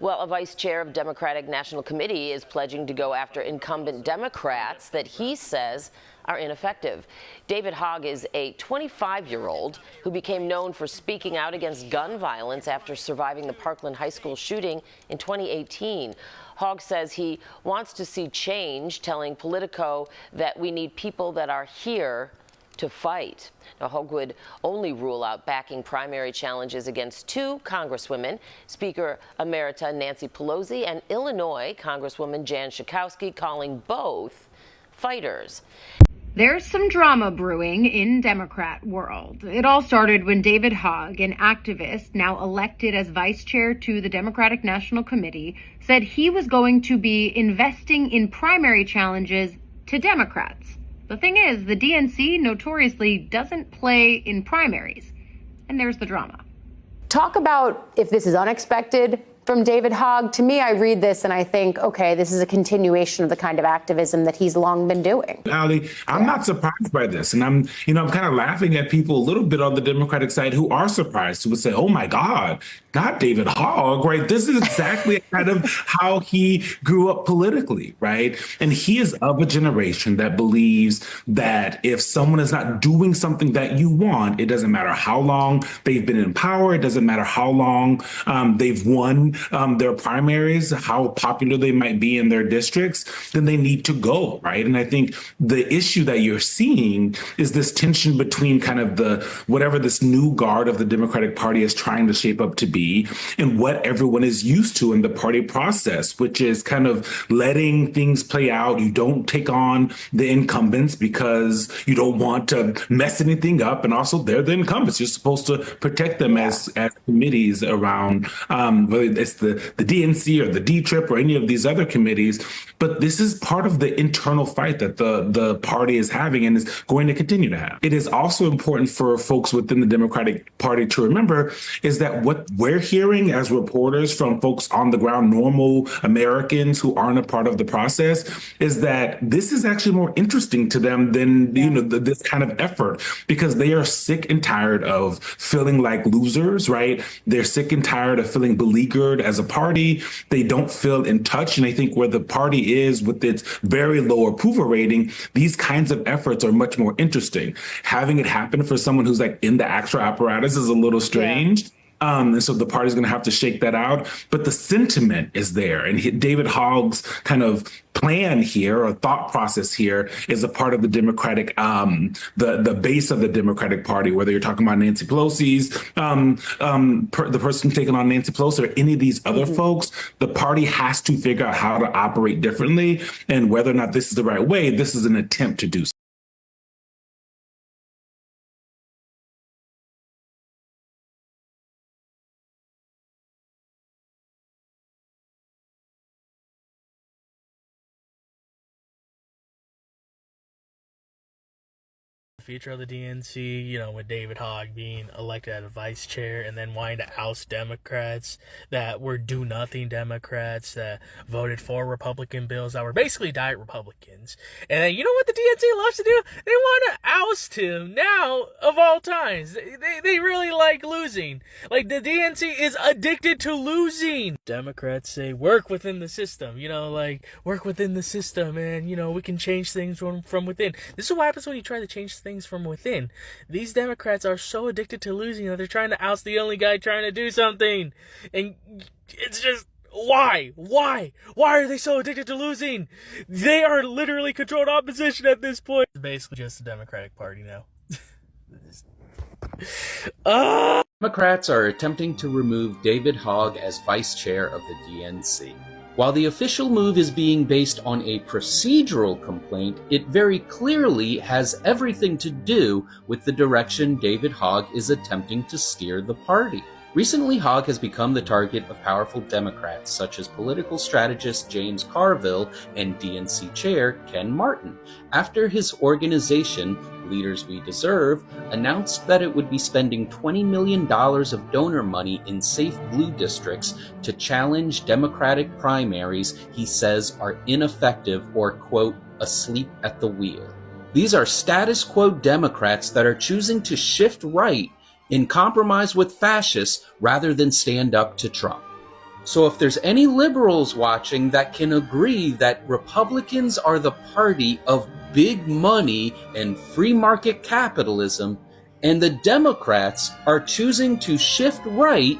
Well, a vice chair of Democratic National Committee is pledging to go after incumbent Democrats that he says are ineffective. David Hogg is a 25-year-old who became known for speaking out against gun violence after surviving the Parkland High School shooting in 2018. Hogg says he wants to see change, telling Politico that we need people that are here to fight. Now, Hogg would only rule out backing primary challenges against two Congresswomen, Speaker Emerita Nancy Pelosi and Illinois Congresswoman Jan Schakowsky, calling both fighters. There's some drama brewing in Democrat world. It all started when David Hogg, an activist now elected as vice chair to the Democratic National Committee, said he was going to be investing in primary challenges to Democrats. The thing is, the DNC notoriously doesn't play in primaries. And there's the drama. Talk about if this is unexpected from David Hogg. To me, I read this and I think, okay, this is a continuation of the kind of activism that he's long been doing. Ali, I'm not surprised by this. And I'm kind of laughing at people a little bit on the Democratic side who are surprised, who would say, oh my God, not David Hogg, right? This is exactly kind of how he grew up politically, right? And he is of a generation that believes that if someone is not doing something that you want, it doesn't matter how long they've been in power, it doesn't matter how long they've won their primaries, how popular they might be in their districts, then they need to go, right? And I think the issue that you're seeing is this tension between kind of the whatever this new guard of the Democratic Party is trying to shape up to be and what everyone is used to in the party process, which is kind of letting things play out. You don't take on the incumbents because you don't want to mess anything up. And also they're the incumbents. You're supposed to protect them as committees around whether it's the DNC or the D-Trip or any of these other committees. But this is part of the internal fight that the party is having and is going to continue to have. It is also important for folks within the Democratic Party to remember is that what we're hearing as reporters from folks on the ground, normal Americans who aren't a part of the process, is that this is actually more interesting to them than this kind of effort, because they are sick and tired of feeling like losers, right? They're sick and tired of feeling beleaguered as a party. They don't feel in touch. And I think where the party is with its very low approval rating, these kinds of efforts are much more interesting. Having it happen for someone who's like in the actual apparatus is a little strange. And so the party's going to have to shake that out. But the sentiment is there. And David Hogg's kind of plan here or thought process here is a part of the Democratic, the base of the Democratic Party, whether you're talking about Nancy Pelosi's, the person taking on Nancy Pelosi or any of these other folks, the party has to figure out how to operate differently. And whether or not this is the right way, this is an attempt to do so. Future of the DNC, with David Hogg being elected as vice chair and then wanting to oust Democrats that were do-nothing Democrats that voted for Republican bills that were basically diet Republicans. And then you know what the DNC loves to do? They want to oust him now, of all times. They really like losing. Like, the DNC is addicted to losing. Democrats say, work within the system, work within the system and, we can change things from within. This is what happens when you try to change things from within. These Democrats are so addicted to losing that they're trying to oust the only guy trying to do something. And it's just, why? Why are they so addicted to losing? They are literally controlled opposition at this point. It's basically just the Democratic Party now. Democrats are attempting to remove David Hogg as vice chair of the DNC. While the official move is being based on a procedural complaint, it very clearly has everything to do with the direction David Hogg is attempting to steer the party. Recently, Hogg has become the target of powerful Democrats, such as political strategist James Carville and DNC chair Ken Martin, after his organization, Leaders We Deserve, announced that it would be spending $20 million of donor money in safe blue districts to challenge Democratic primaries he says are ineffective or, quote, asleep at the wheel. These are status quo Democrats that are choosing to shift right in compromise with fascists rather than stand up to Trump. So if there's any liberals watching that can agree that Republicans are the party of big money and free market capitalism, and the Democrats are choosing to shift right,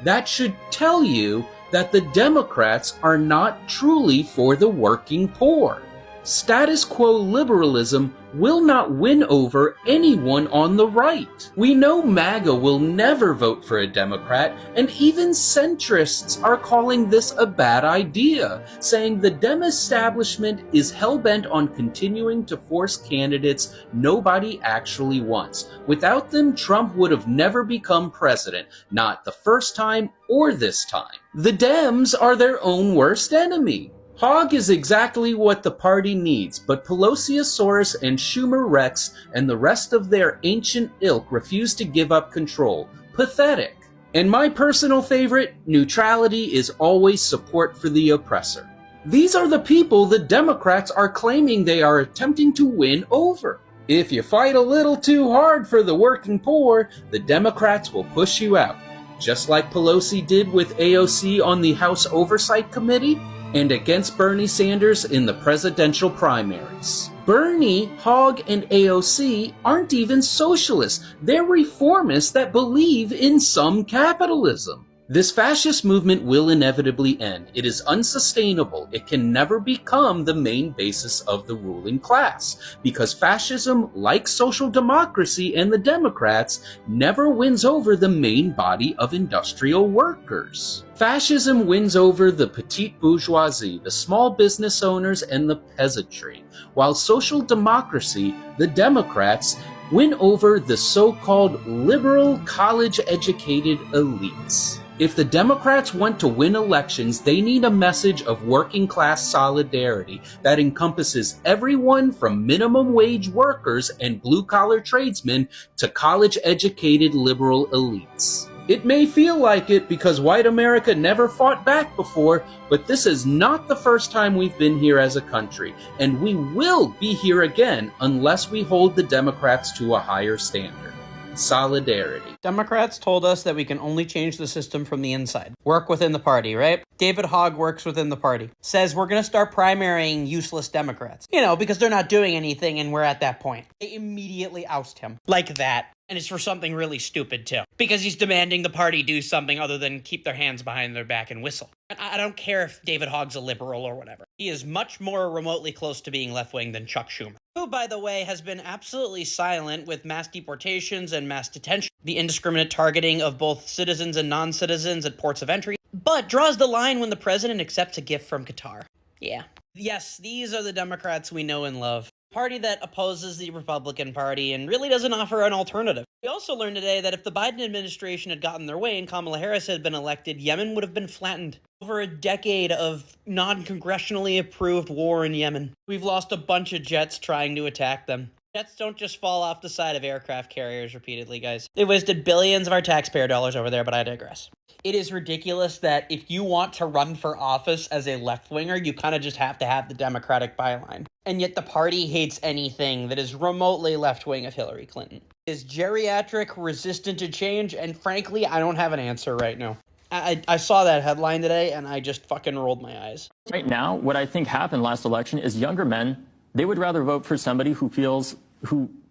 that should tell you that the Democrats are not truly for the working poor. Status quo liberalism will not win over anyone on the right. We know MAGA will never vote for a Democrat, and even centrists are calling this a bad idea, saying the Dem establishment is hell-bent on continuing to force candidates nobody actually wants. Without them, Trump would have never become president, not the first time or this time. The Dems are their own worst enemy. Hogg is exactly what the party needs, but Pelosiasaurus and Schumer Rex and the rest of their ancient ilk refuse to give up control. Pathetic. And my personal favorite, neutrality is always support for the oppressor. These are the people the Democrats are claiming they are attempting to win over. If you fight a little too hard for the working poor, the Democrats will push you out. Just like Pelosi did with AOC on the House Oversight Committee, and against Bernie Sanders in the presidential primaries. Bernie, Hogg, and AOC aren't even socialists. They're reformists that believe in some capitalism. This fascist movement will inevitably end. It is unsustainable. It can never become the main basis of the ruling class, because fascism, like social democracy and the Democrats, never wins over the main body of industrial workers. Fascism wins over the petite bourgeoisie, the small business owners, and the peasantry, while social democracy, the Democrats, win over the so-called liberal college-educated elites. If the Democrats want to win elections, they need a message of working class solidarity that encompasses everyone from minimum wage workers and blue-collar tradesmen to college-educated liberal elites. It may feel like it because white America never fought back before, but this is not the first time we've been here as a country, and we will be here again unless we hold the Democrats to a higher standard. Solidarity. Democrats told us that we can only change the system from the inside. Work within the party, right? David Hogg works within the party. Says we're going to start primarying useless Democrats. You know, because they're not doing anything and we're at that point. They immediately oust him. Like that. And it's for something really stupid, too. Because he's demanding the party do something other than keep their hands behind their back and whistle. And I don't care if David Hogg's a liberal or whatever. He is much more remotely close to being left-wing than Chuck Schumer, who, by the way, has been absolutely silent with mass deportations and mass detention, the indiscriminate targeting of both citizens and non-citizens at ports of entry, but draws the line when the president accepts a gift from Qatar. Yeah. Yes, these are the Democrats we know and love. Party that opposes the Republican Party and really doesn't offer an alternative. We also learned today that if the Biden administration had gotten their way and Kamala Harris had been elected, Yemen would have been flattened. Over a decade of non-congressionally approved war in Yemen. We've lost a bunch of jets trying to attack them. Jets don't just fall off the side of aircraft carriers repeatedly, guys. They wasted billions of our taxpayer dollars over there, but I digress. It is ridiculous that if you want to run for office as a left-winger, you kind of just have to have the Democratic byline. And yet the party hates anything that is remotely left-wing of Hillary Clinton. Is geriatric resistant to change? And frankly, I don't have an answer right now. I saw that headline today and I just fucking rolled my eyes. Right now, what I think happened last election is younger men, they would rather vote for somebody who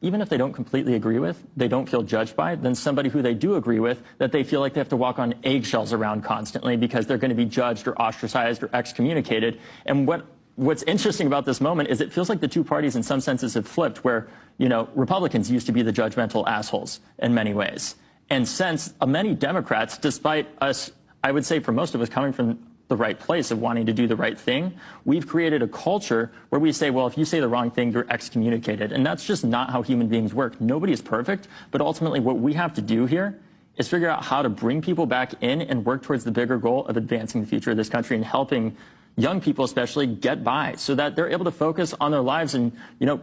even if they don't completely agree with, they don't feel judged by, than somebody who they do agree with, that they feel like they have to walk on eggshells around constantly because they're going to be judged or ostracized or excommunicated. And what's interesting about this moment is it feels like the two parties in some senses have flipped, where, you know, Republicans used to be the judgmental assholes in many ways. And since many Democrats, despite us, I would say for most of us coming from the right place of wanting to do the right thing, we've created a culture where we say, well, if you say the wrong thing, you're excommunicated. And that's just not how human beings work. Nobody is perfect, but ultimately what we have to do here is figure out how to bring people back in and work towards the bigger goal of advancing the future of this country and helping young people especially get by so that they're able to focus on their lives and, you know,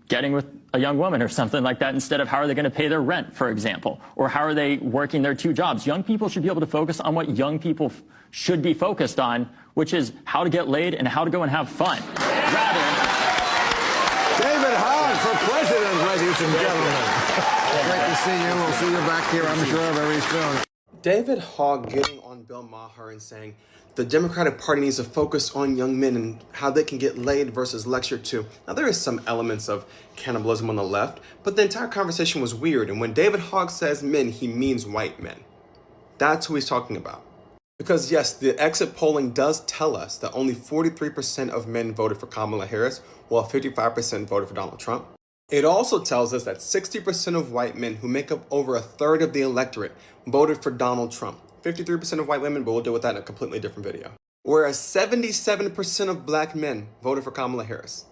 getting with a young woman or something like that instead of how are they going to pay their rent, for example, or how are they working their two jobs. Young people should be able to focus on what young people should be focused on, which is how to get laid and how to go and have fun. David Hogg for president, ladies and gentlemen. Great to see you. We'll see you back here, I'm sure, very soon. David Hogg getting on Bill Maher and saying the Democratic Party needs to focus on young men and how they can get laid versus lecture to. Now, there is some elements of cannibalism on the left, but the entire conversation was weird. And when David Hogg says men, he means white men. That's who he's talking about. Because yes, the exit polling does tell us that only 43% of men voted for Kamala Harris, while 55% voted for Donald Trump. It also tells us that 60% of white men, who make up over a third of the electorate, voted for Donald Trump. 53% of white women, but we'll deal with that in a completely different video. Whereas 77% of black men voted for Kamala Harris.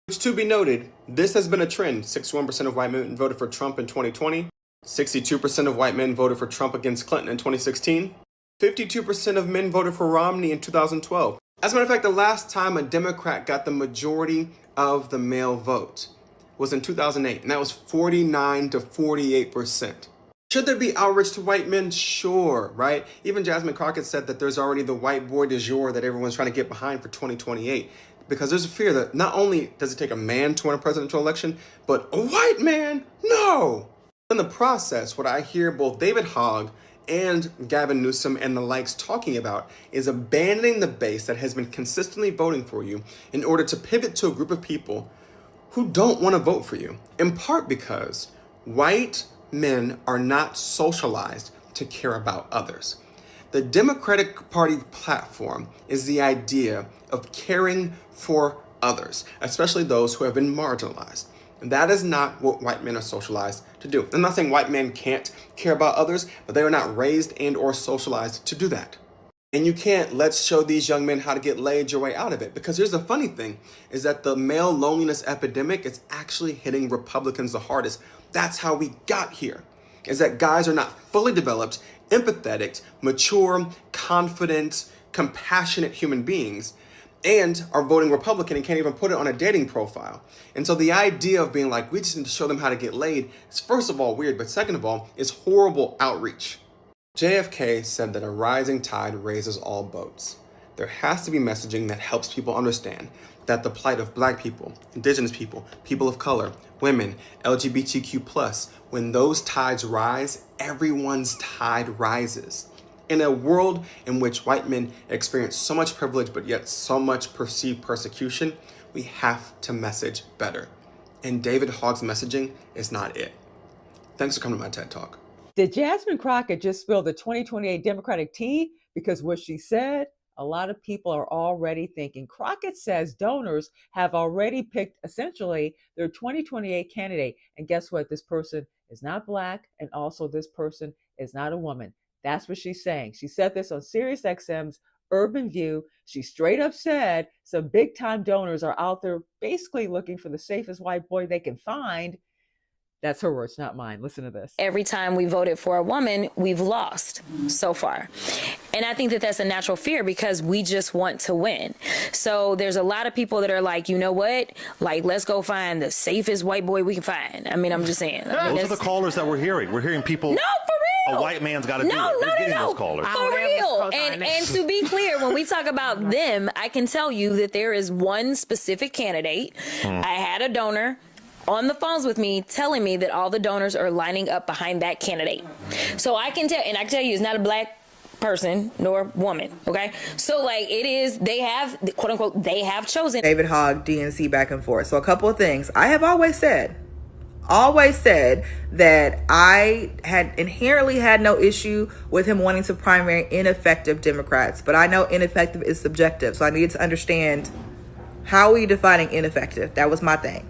Which, to be noted, this has been a trend. 61% of white men voted for Trump in 2020. 62% of white men voted for Trump against Clinton in 2016. 52% of men voted for Romney in 2012. As a matter of fact, the last time a Democrat got the majority of the male vote was in 2008, and that was 49 to 48%. Should there be outrage to white men? Sure, right? Even Jasmine Crockett said that there's already the white boy du jour that everyone's trying to get behind for 2028. Because there's a fear that not only does it take a man to win a presidential election, but a white man? No! In the process, what I hear both David Hogg and Gavin Newsom and the likes talking about is abandoning the base that has been consistently voting for you in order to pivot to a group of people who don't want to vote for you, in part because white men are not socialized to care about others. The Democratic Party platform is the idea of caring for others, especially those who have been marginalized. And that is not what white men are socialized to do. I'm not saying white men can't care about others, but they are not raised and or socialized to do that. And you can't let's show these young men how to get laid your way out of it. Because here's the funny thing, is that the male loneliness epidemic is actually hitting Republicans the hardest. That's how we got here, is that guys are not fully developed, empathetic, mature, confident, compassionate human beings, and are voting Republican and can't even put it on a dating profile. And so the idea of being like, we just need to show them how to get laid is first of all weird, but second of all, is horrible outreach. JFK said that a rising tide raises all boats. There has to be messaging that helps people understand that the plight of black people, indigenous people, people of color, women, LGBTQ+, when those tides rise, everyone's tide rises. In a world in which white men experience so much privilege but yet so much perceived persecution, we have to message better. And David Hogg's messaging is not it. Thanks for coming to my TED Talk. Did Jasmine Crockett just spill the 2028 Democratic tea? Because what she said, a lot of people are already thinking. Crockett says donors have already picked essentially their 2028 candidate. And guess what? This person is not black, and also this person is not a woman. That's what she's saying. She said this on SiriusXM's Urban View. She straight up said some big time donors are out there basically looking for the safest white boy they can find. That's her words, not mine. Listen to this. Every time we voted for a woman, we've lost so far. And I think that that's a natural fear because we just want to win. So there's a lot of people that are like, you know what? Like, let's go find the safest white boy we can find. I mean, I'm just saying. Those are the callers that we're hearing. We're hearing people. No, for real. A white man's got to do it. We're getting those callers. For real. And to be clear, when we talk about them, I can tell you that there is one specific candidate. I had a donor on the phones with me telling me that all the donors are lining up behind that candidate. So I can tell, and I can tell you it's not a black person nor woman, okay? So like it is, they have, quote unquote, they have chosen. David Hogg, DNC back and forth. So a couple of things. I have always said that I had inherently had no issue with him wanting to primary ineffective Democrats, but I know ineffective is subjective. So I needed to understand how are we defining ineffective? That was my thing.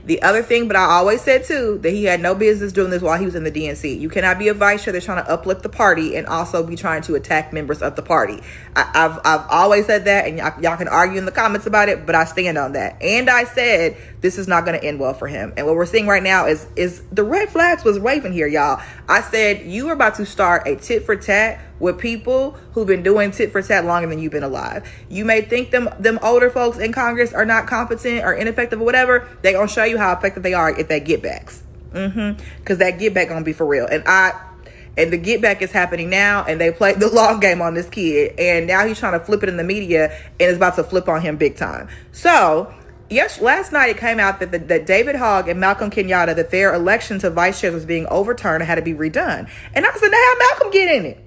The other thing, but I always said too, that he had no business doing this while he was in the DNC. You cannot be a vice chair that's trying to uplift the party and also be trying to attack members of the party. I've always said that, and y'all can argue in the comments about it, but I stand on that. And I said this is not going to end well for him. And what we're seeing right now is the red flags was waving here, y'all. I said you are about to start a tit for tat with people who've been doing tit for tat longer than you've been alive. You may think them older folks in Congress are not competent or ineffective or whatever. They're gonna show you how effective they are if they get backs. Because that get back gonna be for real. And the get back is happening now, and they played the long game on this kid, and now he's trying to flip it in the media, and it's about to flip on him big time. So Yes, last night it came out that David Hogg and Malcolm Kenyatta, that their election to vice chair was being overturned and had to be redone. And I said, now how Malcolm get in it?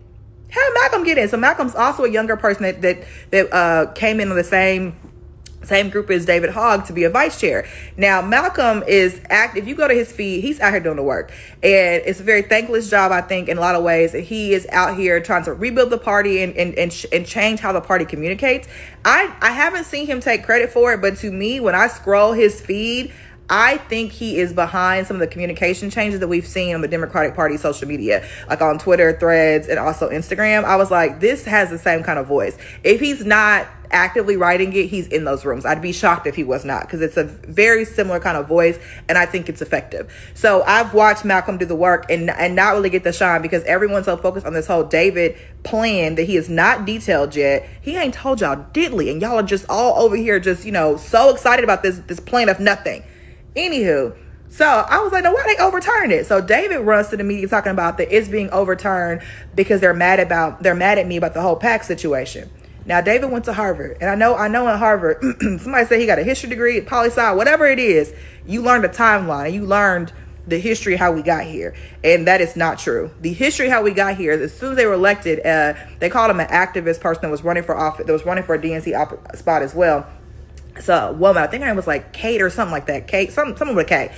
How Malcolm get in? So Malcolm's also a younger person that came in on the same group as David Hogg to be a vice chair. Now, Malcolm is if you go to his feed, he's out here doing the work. And it's a very thankless job, I think, in a lot of ways. He is out here trying to rebuild the party and change how the party communicates. I haven't seen him take credit for it, but to me, when I scroll his feed, I think he is behind some of the communication changes that we've seen on the Democratic Party social media, like on Twitter, Threads, and also Instagram. I was like, this has the same kind of voice. If he's not actively writing it, he's in those rooms. I'd be shocked if he was not, because it's a very similar kind of voice, and I think it's effective. So I've watched Malcolm do the work and not really get the shine, because everyone's so focused on this whole David plan that he is not detailed yet. He ain't told y'all diddly, and y'all are just all over here just, so excited about this plan of nothing. Anywho, so I was like, no, why they overturning it? So David runs to the media talking about that it's being overturned because they're mad at me about the whole PAC situation. Now, David went to Harvard, and I know in Harvard, somebody said he got a history degree, poli-sci, whatever it is. You learned a timeline, and you learned the history how we got here, and that is not true. The history how we got here is, as soon as they were elected, they called him an activist person that was running for office, that was running for a DNC spot as well. It's a woman, I think her name was like Kate or something like that. Kate, someone with a K.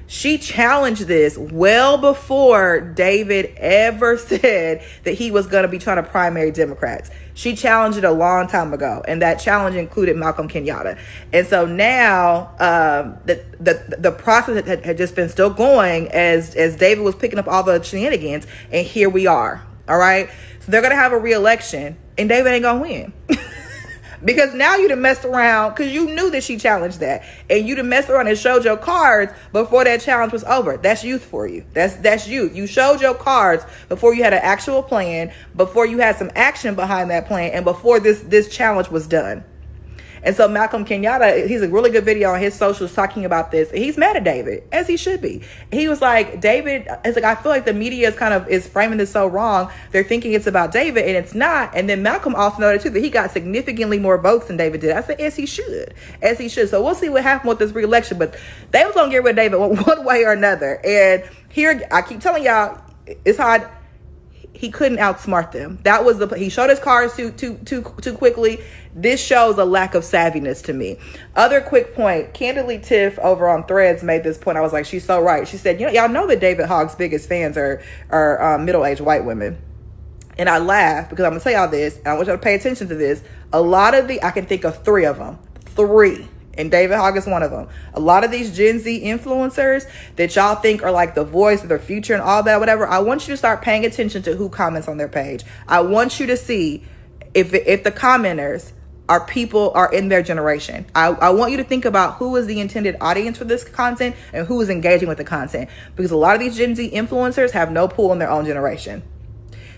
She challenged this well before David ever said that he was going to be trying to primary Democrats. She challenged it a long time ago, and that challenge included Malcolm Kenyatta. And so now the process had just been still going as David was picking up all the shenanigans, and here we are. All right, so they're going to have a re-election, and David ain't going to win. Because now you done messed around, because you knew that she challenged that, and you done messed around and showed your cards before that challenge was over. That's youth for you. That's youth. You showed your cards before you had an actual plan, before you had some action behind that plan, and before this challenge was done. And so Malcolm Kenyatta, he's a really good video on his socials talking about this. He's mad at David, as he should be. He was like, David, it's like, I feel like the media is framing this so wrong. They're thinking it's about David, and it's not. And then Malcolm also noted too that he got significantly more votes than David did. I said, as he should. So we'll see what happens with this re-election. But they was gonna get rid of David one way or another. And here, I keep telling y'all, it's hard. He couldn't outsmart them. That was he showed his cards too quickly. This shows a lack of savviness to me. Other quick point, Candidly Tiff over on Threads made this point. I was like, she's so right. She said, y'all know that David Hogg's biggest fans are middle-aged white women. And I laugh because I'm gonna tell y'all this, and I want y'all to pay attention to this. A lot of I can think of three of them. And David Hogg is one of them. A lot of these Gen Z influencers that y'all think are like the voice of their future and all that, whatever, I want you to start paying attention to who comments on their page. I want you to see if the commenters are in their generation. I want you to think about who is the intended audience for this content and who is engaging with the content. Because a lot of these Gen Z influencers have no pull in their own generation.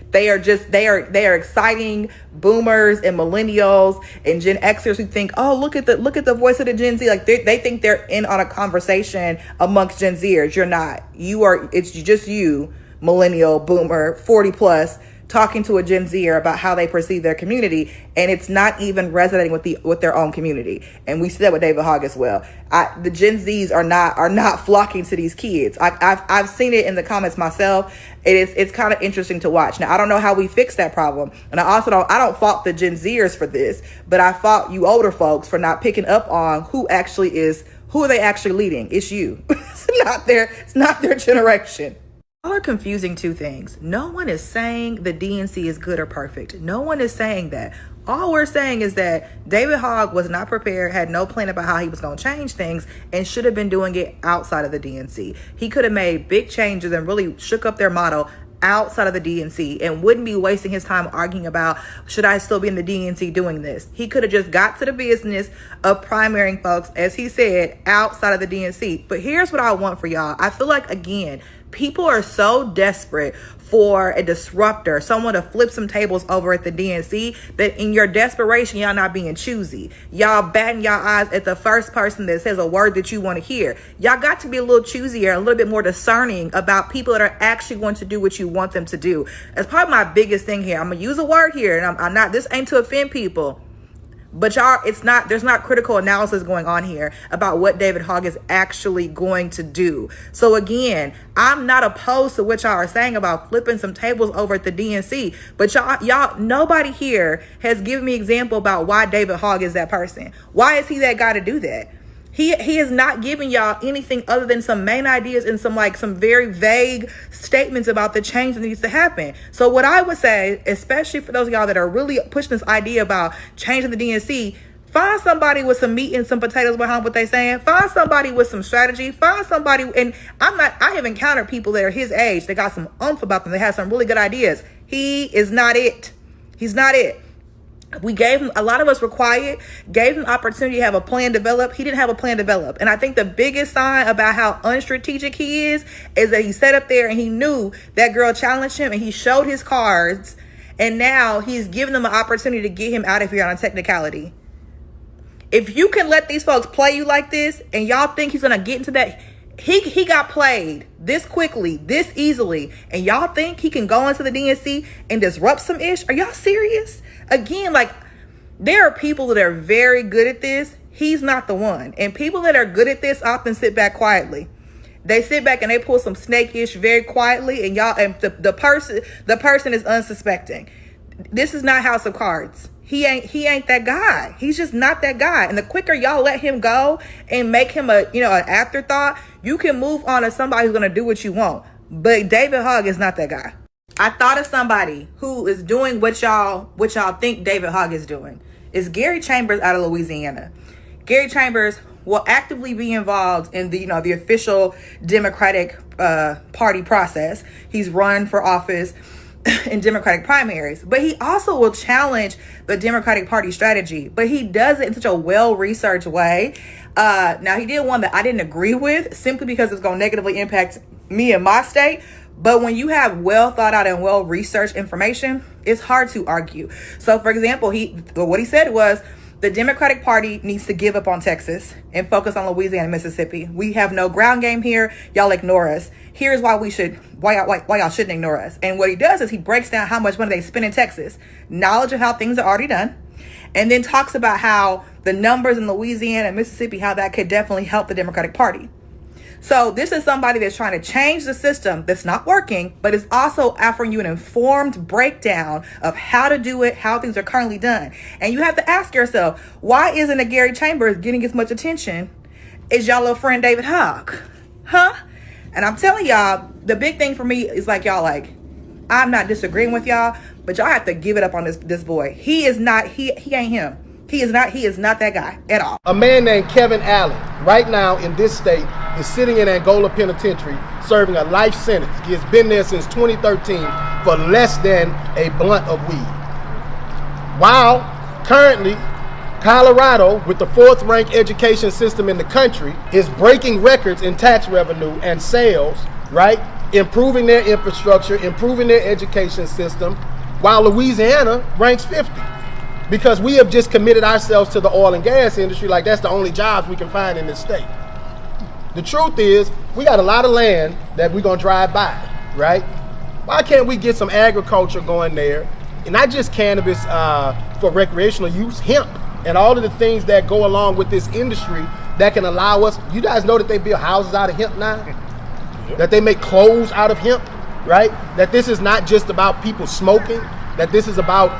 They are exciting boomers and millennials and Gen Xers who think, oh, look at the voice of the Gen Z. Like they think they're in on a conversation amongst Gen Zers. You're not. It's just you, millennial, boomer, 40 plus, talking to a Gen Zer about how they perceive their community, and it's not even resonating with their own community. And we see that with David Hogg as well. The Gen Zs are not flocking to these kids. I've seen it in the comments myself. It's kind of interesting to watch. Now, I don't know how we fix that problem, and I don't fault the Gen Zers for this, but I fault you older folks for not picking up on who are they actually leading. It's you. It's not their generation. Y'all are confusing two things. No one is saying the DNC is good or perfect. No one is saying that. All we're saying is that David Hogg was not prepared, had no plan about how he was going to change things, and should have been doing it outside of the DNC. He could have made big changes and really shook up their model outside of the DNC and wouldn't be wasting his time arguing about, should I still be in the DNC doing this? He could have just got to the business of primarying folks, as he said, outside of the DNC. But here's what I want for y'all. I feel like, again, people are so desperate for a disruptor, someone to flip some tables over at the DNC, that in your desperation, y'all not being choosy. Y'all batting y'all eyes at the first person that says a word that you want to hear. Y'all got to be a little choosier, a little bit more discerning about people that are actually going to do what you want them to do. That's probably my biggest thing here. I'm going to use a word here, and I'm not, this ain't to offend people, But y'all, there's not critical analysis going on here about what David Hogg is actually going to do. So again, I'm not opposed to what y'all are saying about flipping some tables over at the DNC, but y'all, nobody here has given me example about why David Hogg is that person. Why is he that guy to do that? He is not giving y'all anything other than some main ideas and some very vague statements about the change that needs to happen. So what I would say, especially for those of y'all that are really pushing this idea about changing the DNC, find somebody with some meat and some potatoes behind what they're saying. Find somebody with some strategy. Find somebody, and I have encountered people that are his age that got some oomph about them. They have some really good ideas. He is not it. He's not it. We gave him, a lot of us were quiet, gave him opportunity to have a plan developed. He didn't have a plan developed. And I think the biggest sign about how unstrategic he is that he sat up there and he knew that girl challenged him and he showed his cards. And now he's giving them an opportunity to get him out of here on a technicality. If you can let these folks play you like this and y'all think he's going to get into that, he got played this quickly, this easily, and y'all think he can go into the DNC and disrupt some ish? Are y'all serious? Again, like, there are people that are very good at this. He's not the one. And people that are good at this often sit back quietly. They sit back and they pull some snake-ish very quietly, and the person is unsuspecting. This is not House of Cards. He ain't that guy. He's just not that guy. And the quicker y'all let him go and make him an afterthought, you can move on to somebody who's gonna do what you want. But David Hogg is not that guy. I thought of somebody who is doing what y'all think David Hogg is doing. It's Gary Chambers out of Louisiana. Gary Chambers will actively be involved in the official Democratic Party process. He's run for office in Democratic primaries, but he also will challenge the Democratic Party strategy, but he does it in such a well-researched way. Now, he did one that I didn't agree with simply because it's going to negatively impact me and my state. But when you have well thought out and well researched information, it's hard to argue. So, for example, what he said was the Democratic Party needs to give up on Texas and focus on Louisiana and Mississippi. We have no ground game here. Y'all ignore us. Here's why y'all shouldn't ignore us. And what he does is he breaks down how much money they spend in Texas, knowledge of how things are already done, and then talks about how the numbers in Louisiana and Mississippi, how that could definitely help the Democratic Party. So this is somebody that's trying to change the system that's not working, but is also offering you an informed breakdown of how to do it, how things are currently done. And you have to ask yourself, why isn't a Gary Chambers getting as much attention as y'all little friend David Hogg? Huh? And I'm telling y'all, the big thing for me is I'm not disagreeing with y'all, but y'all have to give it up on this boy. He ain't him. He is not that guy at all. A man named Kevin Allen, right now in this state, is sitting in Angola Penitentiary serving a life sentence. He has been there since 2013 for less than a blunt of weed. While currently, Colorado, with the 4th ranked education system in the country, is breaking records in tax revenue and sales, right? Improving their infrastructure, improving their education system, while Louisiana ranks 50. Because we have just committed ourselves to the oil and gas industry like that's the only jobs we can find in this state. The truth is, we got a lot of land that we're gonna drive by, right? Why can't we get some agriculture going there? And not just cannabis for recreational use, hemp, and all of the things that go along with this industry that can allow us. You guys know that they build houses out of hemp now? That they make clothes out of hemp, right? That this is not just about people smoking, that this is about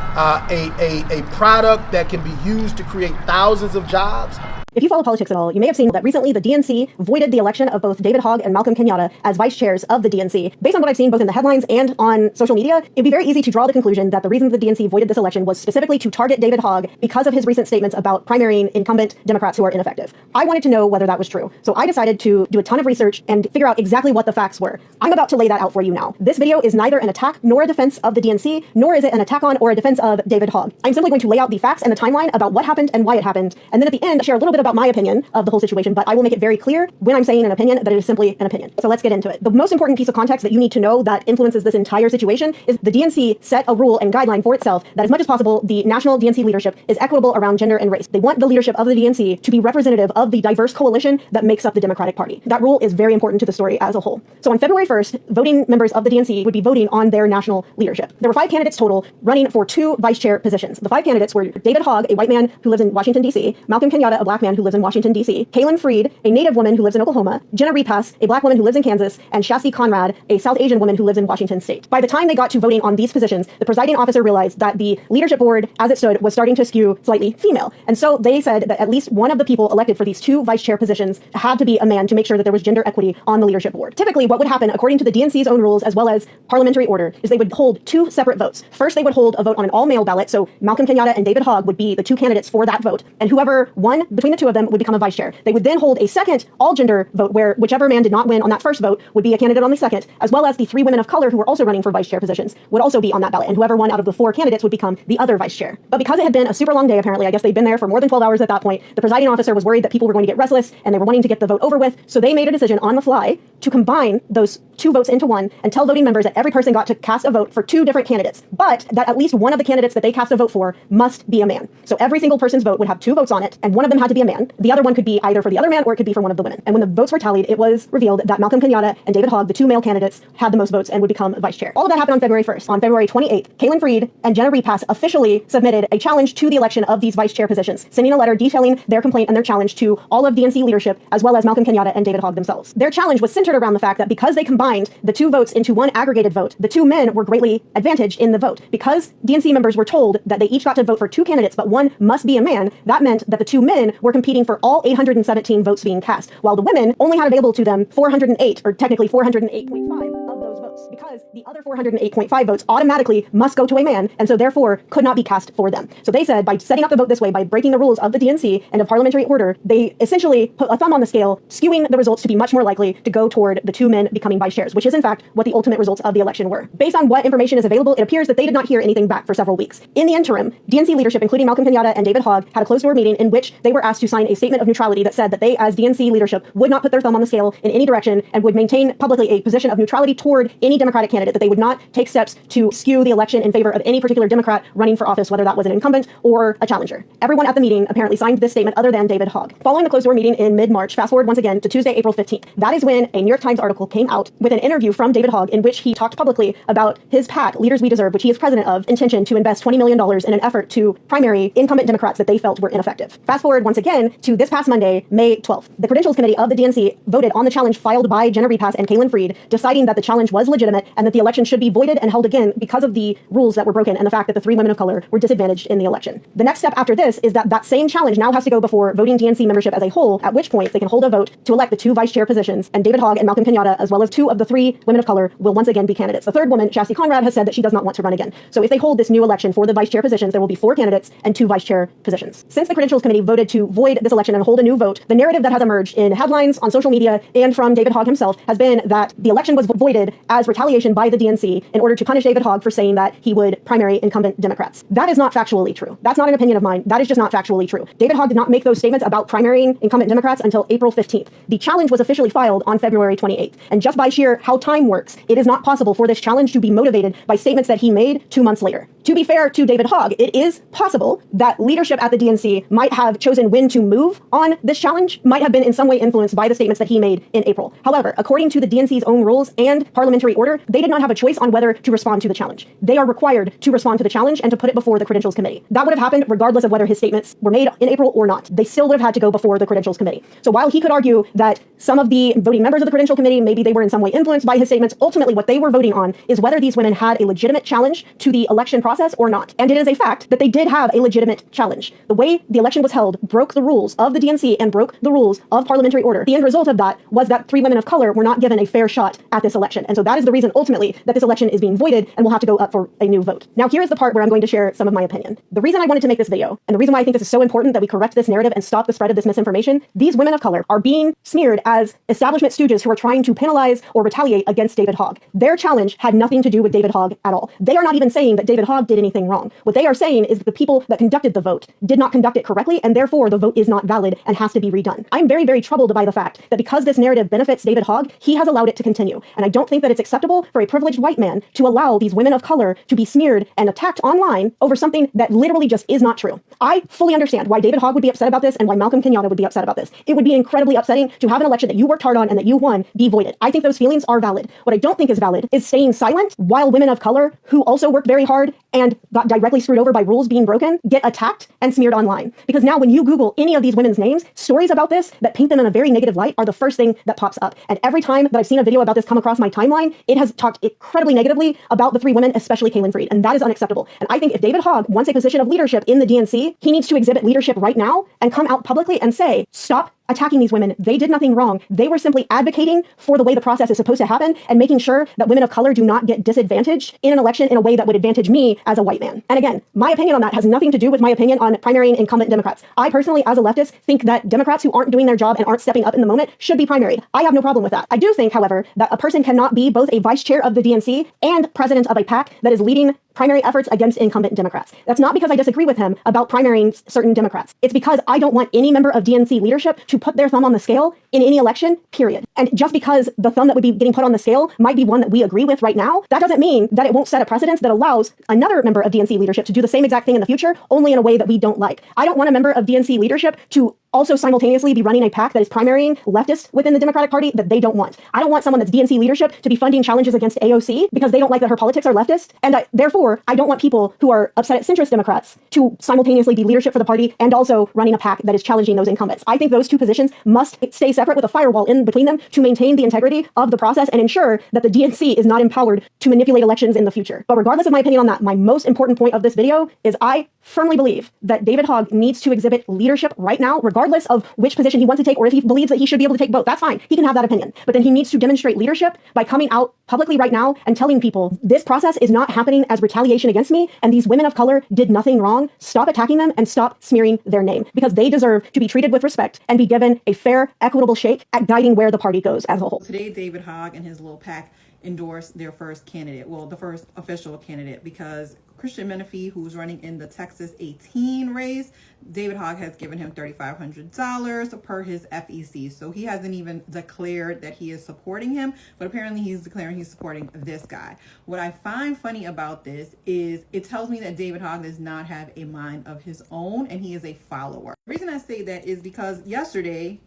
a product that can be used to create thousands of jobs. If you follow politics at all, you may have seen that recently the DNC voided the election of both David Hogg and Malcolm Kenyatta as vice chairs of the DNC. Based on what I've seen both in the headlines and on social media, it'd be very easy to draw the conclusion that the reason the DNC voided this election was specifically to target David Hogg because of his recent statements about primarying incumbent Democrats who are ineffective. I wanted to know whether that was true. So I decided to do a ton of research and figure out exactly what the facts were. I'm about to lay that out for you now. This video is neither an attack nor a defense of the DNC, nor is it an attack on or a defense of David Hogg. I'm simply going to lay out the facts and the timeline about what happened and why it happened, and then at the end share a little bit about about my opinion of the whole situation, but I will make it very clear when I'm saying an opinion that it is simply an opinion. So let's get into it. The most important piece of context that you need to know that influences this entire situation is the DNC set a rule and guideline for itself that as much as possible, the national DNC leadership is equitable around gender and race. They want the leadership of the DNC to be representative of the diverse coalition that makes up the Democratic Party. That rule is very important to the story as a whole. So on February 1st, voting members of the DNC would be voting on their national leadership. There were 5 candidates total running for 2 vice chair positions. The 5 candidates were David Hogg, a white man who lives in Washington, D.C., Malcolm Kenyatta, a black man who lives in Washington, D.C., Kaylin Freed, a native woman who lives in Oklahoma, Jenna Repass, a black woman who lives in Kansas, and Shasti Conrad, a South Asian woman who lives in Washington State. By the time they got to voting on these positions, the presiding officer realized that the leadership board, as it stood, was starting to skew slightly female. And so they said that at least one of the people elected for these 2 vice chair positions had to be a man to make sure that there was gender equity on the leadership board. Typically, what would happen, according to the DNC's own rules as well as parliamentary order, is they would hold 2 separate votes. First, they would hold a vote on an all-male ballot, so Malcolm Kenyatta and David Hogg would be the 2 candidates for that vote, and whoever won between the 2 of them would become a vice chair. They would then hold a second all-gender vote where whichever man did not win on that first vote would be a candidate on the second, as well as the 3 women of color who were also running for vice chair positions would also be on that ballot, and whoever won out of the 4 candidates would become the other vice chair. But because it had been a super long day, apparently, I guess they'd been there for more than 12 hours at that point, the presiding officer was worried that people were going to get restless and they were wanting to get the vote over with, so they made a decision on the fly to combine those 2 votes into one and tell voting members that every person got to cast a vote for 2 different candidates, but that at least one of the candidates that they cast a vote for must be a man. So every single person's vote would have 2 votes on it, and one of them had to be a man. The other one could be either for the other man or it could be for one of the women. And when the votes were tallied, it was revealed that Malcolm Kenyatta and David Hogg, the 2 male candidates, had the most votes and would become vice chair. All of that happened on February 1st. On February 28th, Kaylin Freed and Jenna Repass officially submitted a challenge to the election of these vice chair positions, sending a letter detailing their complaint and their challenge to all of DNC leadership, as well as Malcolm Kenyatta and David Hogg themselves. Their challenge was centered around the fact that because they combined the 2 votes into one aggregated vote, the 2 men were greatly advantaged in the vote. Because DNC members were told that they each got to vote for 2 candidates, but one must be a man, that meant that the 2 men were competing for all 817 votes being cast, while the women only had available to them 408, or technically 408.5 of those votes, because the other 408.5 votes automatically must go to a man, and so therefore could not be cast for them. So they said by setting up the vote this way, by breaking the rules of the DNC and of parliamentary order, they essentially put a thumb on the scale, skewing the results to be much more likely to go toward the 2 men becoming vice chairs, which is in fact what the ultimate results of the election were. Based on what information is available, it appears that they did not hear anything back for several weeks. In the interim, DNC leadership, including Malcolm Kenyatta and David Hogg, had a closed-door meeting in which they were asked to sign a statement of neutrality that said that they, as DNC leadership, would not put their thumb on the scale in any direction and would maintain publicly a position of neutrality toward any Democratic candidate, that they would not take steps to skew the election in favor of any particular Democrat running for office, whether that was an incumbent or a challenger. Everyone at the meeting apparently signed this statement other than David Hogg. Following the closed-door meeting in mid-March, fast forward once again to Tuesday, April 15th. That is when a New York Times article came out with an interview from David Hogg in which he talked publicly about his PAC, Leaders We Deserve, which he is president of, intention to invest $20 million in an effort to primary incumbent Democrats that they felt were ineffective. Fast forward once again to this past Monday, May 12th. The Credentials Committee of the DNC voted on the challenge filed by Jenna Repass and Kaylin Freed, deciding that the challenge was legitimate and that the election should be voided and held again because of the rules that were broken and the fact that the 3 women of color were disadvantaged in the election. The next step after this is that that same challenge now has to go before voting DNC membership as a whole, at which point they can hold a vote to elect the 2 vice chair positions, and David Hogg and Malcolm Kenyatta, as well as 2 of the 3 women of color, will once again be candidates. The 3rd woman, Shasti Conrad, has said that she does not want to run again. So if they hold this new election for the vice chair positions, there will be 4 candidates and 2 vice chair positions. Since the Credentials Committee voted to void this election and hold a new vote, the narrative that has emerged in headlines, on social media, and from David Hogg himself has been that the election was voided as retaliation by the DNC in order to punish David Hogg for saying that he would primary incumbent Democrats. That is not factually true. That's not an opinion of mine. That is just not factually true. David Hogg did not make those statements about primarying incumbent Democrats until April 15th. The challenge was officially filed on February 28th. And just by sheer how time works, it is not possible for this challenge to be motivated by statements that he made 2 months later. To be fair to David Hogg, it is possible that leadership at the DNC might have chosen when to move on this challenge, might have been in some way influenced by the statements that he made in April. However, according to the DNC's own rules and parliamentary order, they did not have a choice on whether to respond to the challenge. They are required to respond to the challenge and to put it before the Credentials Committee. That would have happened regardless of whether his statements were made in April or not. They still would have had to go before the Credentials Committee. So while he could argue that some of the voting members of the Credential Committee, maybe they were in some way influenced by his statements, ultimately what they were voting on is whether these women had a legitimate challenge to the election process or not. And it is a fact that they did have a legitimate challenge. The way the election was held broke the rules of the DNC and broke the rules of parliamentary order. The end result of that was that 3 women of color were not given a fair shot at this election. And so that is the reason ultimately that this election is being voided and will have to go up for a new vote. Now here is the part where I'm going to share some of my opinion. The reason I wanted to make this video, and the reason why I think this is so important that we correct this narrative and stop the spread of this misinformation, these women of color are being smeared as establishment stooges who are trying to penalize or retaliate against David Hogg. Their challenge had nothing to do with David Hogg at all. They are not even saying that David Hogg Hogg did anything wrong. What they are saying is that the people that conducted the vote did not conduct it correctly, and therefore the vote is not valid and has to be redone. I'm very, very troubled by the fact that because this narrative benefits David Hogg, he has allowed it to continue. And I don't think that it's acceptable for a privileged white man to allow these women of color to be smeared and attacked online over something that literally just is not true. I fully understand why David Hogg would be upset about this and why Malcolm Kenyatta would be upset about this. It would be incredibly upsetting to have an election that you worked hard on and that you won be voided. I think those feelings are valid. What I don't think is valid is staying silent while women of color who also worked very hard and got directly screwed over by rules being broken get attacked and smeared online. Because now when you Google any of these women's names, stories about this that paint them in a very negative light are the first thing that pops up. And every time that I've seen a video about this come across my timeline, it has talked incredibly negatively about the three women, especially Caitlin Freed. And that is unacceptable. And I think if David Hogg wants a position of leadership in the DNC, he needs to exhibit leadership right now and come out publicly and say, stop attacking these women. They did nothing wrong. They were simply advocating for the way the process is supposed to happen and making sure that women of color do not get disadvantaged in an election in a way that would advantage me as a white man. And again, my opinion on that has nothing to do with my opinion on primarying incumbent Democrats. I personally, as a leftist, think that Democrats who aren't doing their job and aren't stepping up in the moment should be primaried. I have no problem with that. I do think, however, that a person cannot be both a vice chair of the DNC and president of a PAC that is leading primary efforts against incumbent Democrats. That's not because I disagree with him about primarying certain Democrats. It's because I don't want any member of DNC leadership to put their thumb on the scale in any election, period. And just because the thumb that would be getting put on the scale might be one that we agree with right now, that doesn't mean that it won't set a precedence that allows another member of DNC leadership to do the same exact thing in the future, only in a way that we don't like. I don't want a member of DNC leadership to also simultaneously be running a PAC that is primarying leftists within the Democratic Party that they don't want. I don't want someone that's DNC leadership to be funding challenges against AOC because they don't like that her politics are leftist. And therefore, I don't want people who are upset at centrist Democrats to simultaneously be leadership for the party and also running a PAC that is challenging those incumbents. I think those two positions must stay separate with a firewall in between them to maintain the integrity of the process and ensure that the DNC is not empowered to manipulate elections in the future. But regardless of my opinion on that, my most important point of this video is I firmly believe that David Hogg needs to exhibit leadership right now, regardless of which position he wants to take, or if he believes that he should be able to take both. That's fine. He can have that opinion. But then he needs to demonstrate leadership by coming out publicly right now and telling people this process is not happening as retaliation against me, and these women of color did nothing wrong. Stop attacking them and stop smearing their name, because they deserve to be treated with respect and be given a fair, equitable shake at guiding where the party goes as a whole. Today, David Hogg and his little PAC endorsed their first candidate, well, the first official candidate, because Christian Menifee, who's running in the Texas 18 race, David Hogg has given him $3,500 per his FEC. So he hasn't even declared that he is supporting him, but apparently he's declaring he's supporting this guy. What I find funny about this is it tells me that David Hogg does not have a mind of his own and he is a follower. The reason I say that is because yesterday,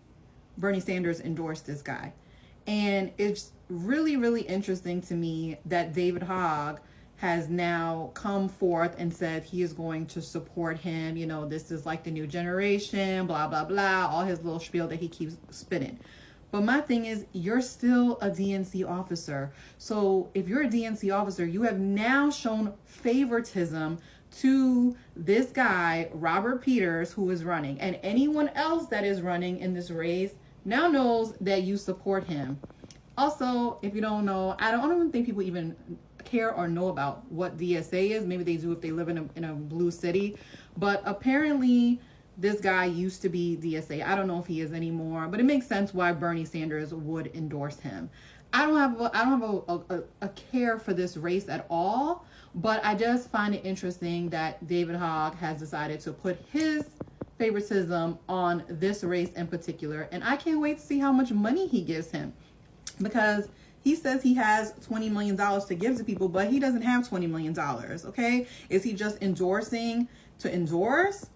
Bernie Sanders endorsed this guy. And it's really, really interesting to me that David Hogg has now come forth and said he is going to support him. You know, this is like the new generation, blah, blah, blah, all his little spiel that he keeps spinning. But my thing is, you're still a DNC officer. So if you're a DNC officer, you have now shown favoritism to this guy, Robert Peters, who is running. And anyone else that is running in this race now knows that you support him. Also, if you don't know, I don't even think people even care or know about what DSA is. Maybe they do if they live in a blue city. But apparently, this guy used to be DSA. I don't know if he is anymore, but it makes sense why Bernie Sanders would endorse him. I don't have a care for this race at all, but I just find it interesting that David Hogg has decided to put his favoritism on this race in particular, and I can't wait to see how much money he gives him, because he says he has $20 million to give to people, but he doesn't have $20 million, okay? Is he just endorsing to endorse?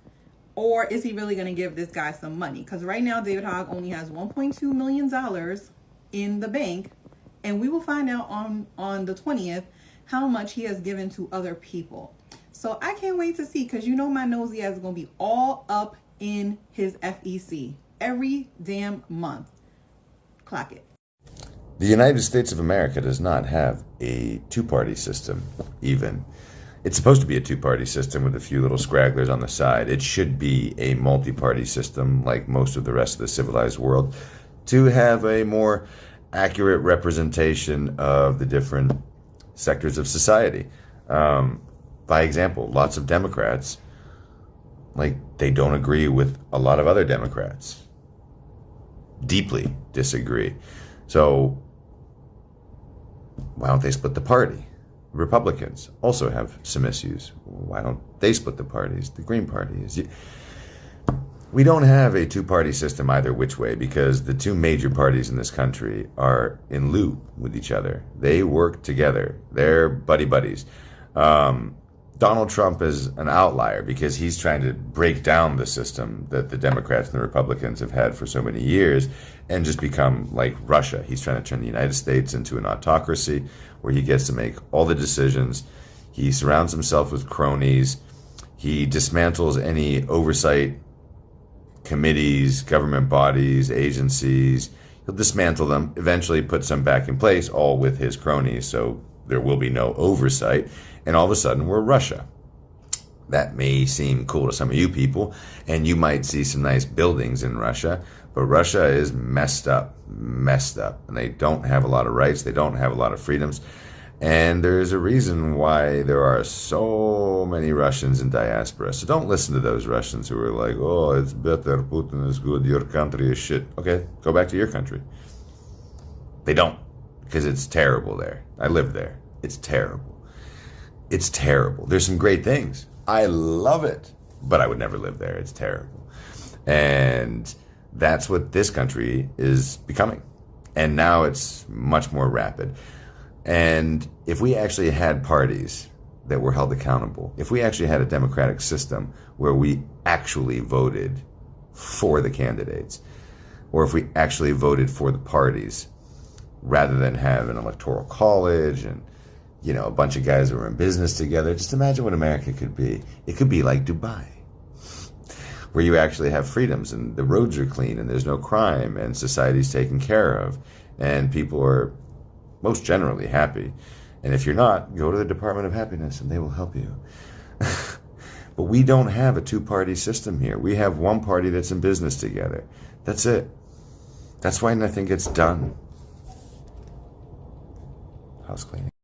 Or is he really going to give this guy some money? Because right now, David Hogg only has $1.2 million in the bank. And we will find out on the 20th how much he has given to other people. So I can't wait to see, because you know my nosy ass is going to be all up in his FEC every damn month. Clock it. The United States of America does not have a two-party system, even. It's supposed to be a two-party system with a few little scragglers on the side. It should be a multi-party system like most of the rest of the civilized world to have a more accurate representation of the different sectors of society. By example, lots of Democrats, they don't agree with a lot of other Democrats. Deeply disagree. So why don't they split the party? Republicans also have some issues. Why don't they split the parties? The Green Party is. We don't have a two-party system either which way because the two major parties in this country are in loop with each other. They work together. They're buddy-buddies. Donald Trump is an outlier because he's trying to break down the system that the Democrats and the Republicans have had for so many years and just become like Russia. He's trying to turn the United States into an autocracy where he gets to make all the decisions. He surrounds himself with cronies. He dismantles any oversight committees, government bodies, agencies. He'll dismantle them, eventually put some back in place, all with his cronies, so there will be no oversight. And all of a sudden, we're Russia. That may seem cool to some of you people, and you might see some nice buildings in Russia, but Russia is messed up, and they don't have a lot of rights, they don't have a lot of freedoms, and there's a reason why there are so many Russians in diaspora. So don't listen to those Russians who are like, oh, it's better, Putin is good, your country is shit. Okay, go back to your country. They don't, because it's terrible there. I live there. It's terrible. It's terrible. There's some great things. I love it, but I would never live there. It's terrible. And that's what this country is becoming. And now it's much more rapid. And if we actually had parties that were held accountable, if we actually had a democratic system where we actually voted for the candidates, or if we actually voted for the parties, rather than have an electoral college and, you know, a bunch of guys who are in business together, just imagine what America could be. It could be like Dubai, where you actually have freedoms and the roads are clean and there's no crime and society's taken care of and people are most generally happy. And if you're not, go to the Department of Happiness and they will help you. But we don't have a two-party system here. We have one party that's in business together. That's it. That's why nothing gets done. House cleaning.